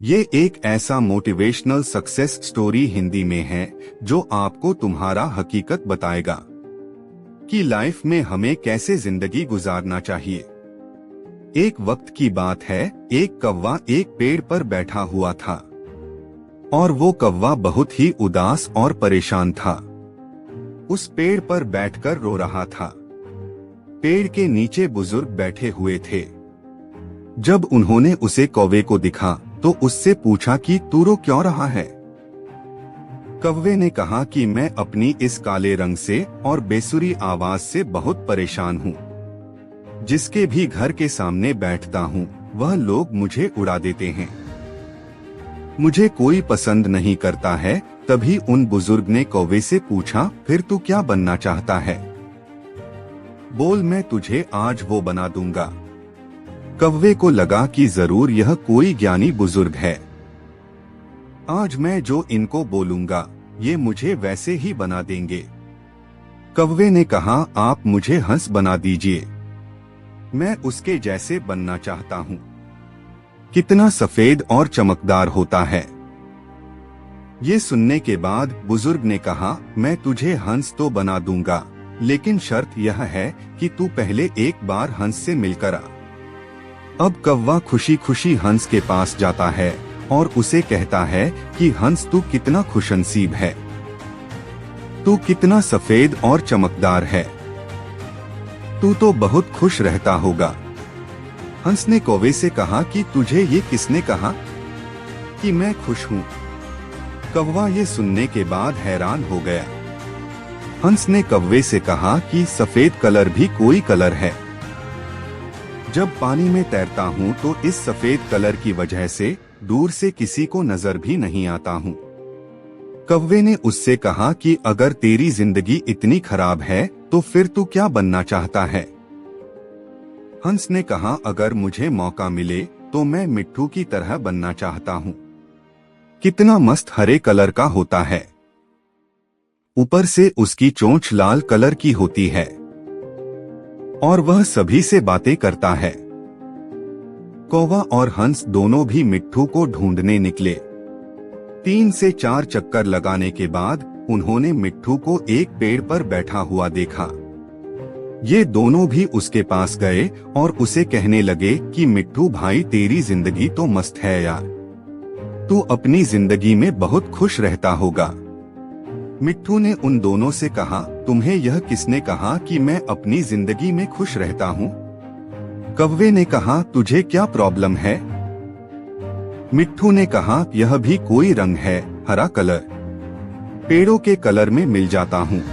ये एक ऐसा मोटिवेशनल सक्सेस स्टोरी हिंदी में है जो आपको तुम्हारा हकीकत बताएगा कि लाइफ में हमें कैसे जिंदगी गुजारना चाहिए। एक वक्त की बात है, एक कौवा एक पेड़ पर बैठा हुआ था और वो कौवा बहुत ही उदास और परेशान था। उस पेड़ पर बैठकर रो रहा था। पेड़ के नीचे बुजुर्ग बैठे हुए थे। जब उन्होंने उसे कौवे को दिखा तो उससे पूछा कि तू रो क्यों रहा है। कौवे ने कहा कि मैं अपनी इस काले रंग से और बेसुरी आवाज से बहुत परेशान हूँ। जिसके भी घर के सामने बैठता हूँ वह लोग मुझे उड़ा देते हैं। मुझे कोई पसंद नहीं करता है। तभी उन बुजुर्ग ने कौवे से पूछा, फिर तू क्या बनना चाहता है? बोल, मैं तुझे आज वो बना दूंगा। कौवे को लगा कि जरूर यह कोई ज्ञानी बुजुर्ग है। आज मैं जो इनको बोलूंगा ये मुझे वैसे ही बना देंगे। कौवे ने कहा, आप मुझे हंस बना दीजिए, मैं उसके जैसे बनना चाहता हूँ। कितना सफेद और चमकदार होता है। ये सुनने के बाद बुजुर्ग ने कहा, मैं तुझे हंस तो बना दूंगा, लेकिन शर्त यह है कि तू पहले एक बार हंस से मिलकर आ। अब कौवा खुशी खुशी हंस के पास जाता है और उसे कहता है कि हंस, तू कितना खुशनसीब है, तू कितना सफेद और चमकदार है, तू तो बहुत खुश रहता होगा। हंस ने कौवे से कहा कि तुझे ये किसने कहा कि मैं खुश हूँ? कौवा ये सुनने के बाद हैरान हो गया। हंस ने कौवे से कहा कि सफेद कलर भी कोई कलर है। जब पानी में तैरता हूँ तो इस सफेद कलर की वजह से दूर से किसी को नजर भी नहीं आता हूँ। कौवे ने उससे कहा कि अगर तेरी जिंदगी इतनी खराब है तो फिर तू क्या बनना चाहता है? हंस ने कहा, अगर मुझे मौका मिले तो मैं मिट्ठू की तरह बनना चाहता हूँ। कितना मस्त हरे कलर का होता है, ऊपर से उसकी चोंच लाल कलर की होती है और वह सभी से बातें करता है। कौवा और हंस दोनों भी मिट्ठू को ढूंढने निकले। 3 से 4 चक्कर लगाने के बाद उन्होंने मिट्ठू को एक पेड़ पर बैठा हुआ देखा। ये दोनों भी उसके पास गए और उसे कहने लगे कि मिट्ठू भाई, तेरी जिंदगी तो मस्त है यार, तू अपनी जिंदगी में बहुत खुश रहता होगा। मिट्ठू ने उन दोनों से कहा, तुम्हें यह किसने कहा कि मैं अपनी जिंदगी में खुश रहता हूँ? कौवे ने कहा, तुझे क्या प्रॉब्लम है? मिट्ठू ने कहा, यह भी कोई रंग है, हरा कलर, पेड़ों के कलर में मिल जाता हूँ।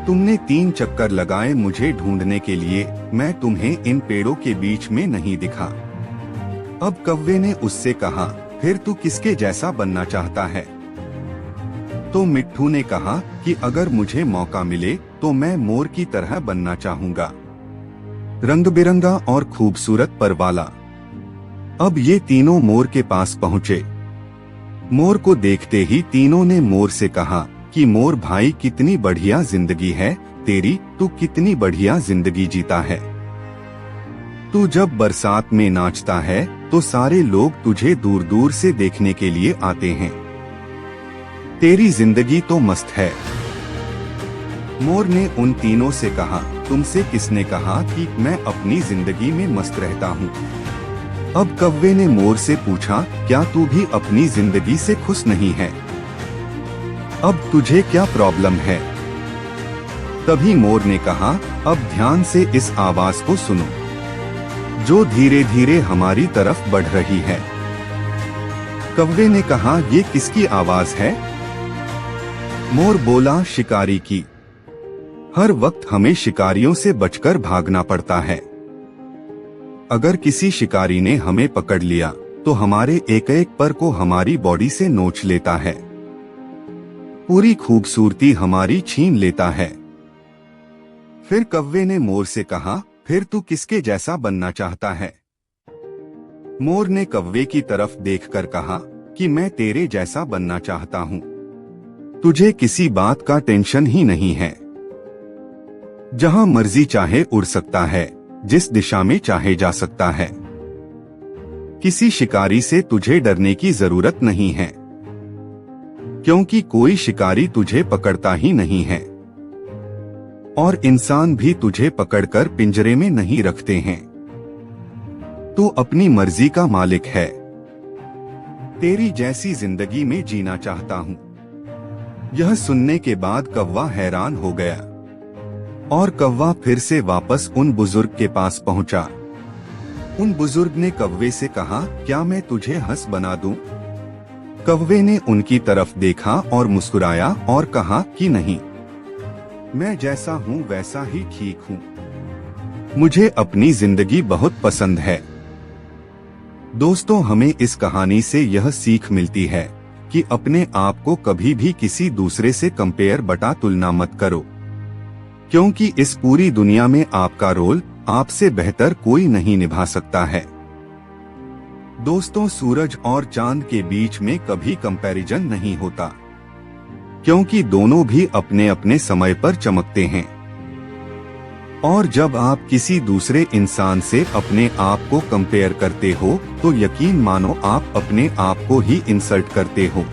तुमने 3 चक्कर लगाए मुझे ढूंढने के लिए, मैं तुम्हें इन पेड़ों के बीच में नहीं दिखा। अब कौवे ने उससे कहा, फिर तू किसके जैसा बनना चाहता है? तो मिट्ठू ने कहा कि अगर मुझे मौका मिले तो मैं मोर की तरह बनना चाहूंगा, रंग बिरंगा और खूबसूरत पर वाला। अब ये तीनों मोर के पास पहुँचे। मोर को देखते ही तीनों ने मोर से कहा कि मोर भाई, कितनी बढ़िया जिंदगी है तेरी, तू कितनी बढ़िया जिंदगी जीता है। तू जब बरसात में नाचता है तो सारे लोग तुझे दूर दूर से देखने के लिए आते हैं। तेरी जिंदगी तो मस्त है। मोर ने उन तीनों से कहा, तुमसे किसने कहा कि मैं अपनी जिंदगी में मस्त रहता हूँ? अब कौवे ने मोर से पूछा, क्या तू भी अपनी जिंदगी से खुश नहीं है? अब तुझे क्या प्रॉब्लम है? तभी मोर ने कहा, अब ध्यान से इस आवाज को सुनो जो धीरे धीरे हमारी तरफ बढ़ रही है। कौवे ने कहा, ये किसकी आवाज है? मोर बोला, शिकारी की। हर वक्त हमें शिकारियों से बचकर भागना पड़ता है। अगर किसी शिकारी ने हमें पकड़ लिया तो हमारे एक एक पर को हमारी बॉडी से नोच लेता है, पूरी खूबसूरती हमारी छीन लेता है। फिर कौवे ने मोर से कहा, फिर तू किसके जैसा बनना चाहता है? मोर ने कौवे की तरफ देखकर कहा कि मैं तेरे जैसा बनना चाहता हूँ। तुझे किसी बात का टेंशन ही नहीं है, जहां मर्जी चाहे उड़ सकता है, जिस दिशा में चाहे जा सकता है। किसी शिकारी से तुझे डरने की जरूरत नहीं है, क्योंकि कोई शिकारी तुझे पकड़ता ही नहीं है और इंसान भी तुझे पकड़कर पिंजरे में नहीं रखते हैं। तू अपनी मर्जी का मालिक है। तेरी जैसी जिंदगी में जीना चाहता हूँ। यह सुनने के बाद कौवा हैरान हो गया और कौवा फिर से वापस उन बुजुर्ग के पास पहुंचा। उन बुजुर्ग ने कौवे से कहा, क्या मैं तुझे हंस बना दूं? कौवे ने उनकी तरफ देखा और मुस्कुराया और कहा कि नहीं, मैं जैसा हूँ वैसा ही ठीक हूँ। मुझे अपनी जिंदगी बहुत पसंद है। दोस्तों, हमें इस कहानी से यह सीख मिलती है कि अपने आप को कभी भी किसी दूसरे से कंपेयर बटा तुलना मत करो, क्योंकि इस पूरी दुनिया में आपका रोल आपसे बेहतर कोई नहीं निभा सकता है। दोस्तों, सूरज और चांद के बीच में कभी कंपैरिजन नहीं होता, क्योंकि दोनों भी अपने अपने समय पर चमकते हैं। और जब आप किसी दूसरे इंसान से अपने आप को कंपेयर करते हो तो यकीन मानो आप अपने आप को ही इंसल्ट करते हो।